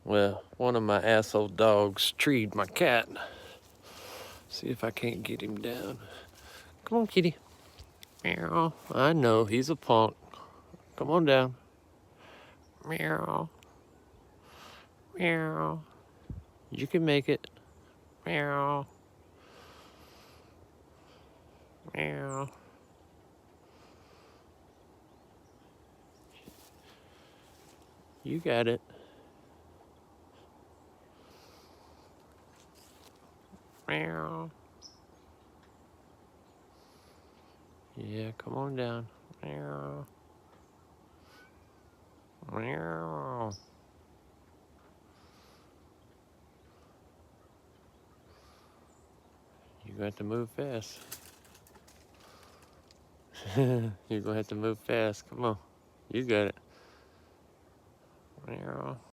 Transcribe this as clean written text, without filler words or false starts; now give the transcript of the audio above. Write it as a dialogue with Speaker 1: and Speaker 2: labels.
Speaker 1: Well, one of my asshole dogs treed my cat. See if I can't get him down. Come on, kitty. Meow. I know, he's a punk. Come on down. Meow. Meow. You can make it. Meow. Meow. You got it. Meow. Yeah, come on down. Meow. Meow. You're going to have to move fast. You're going to have to move fast. Come on. You got it. Meow.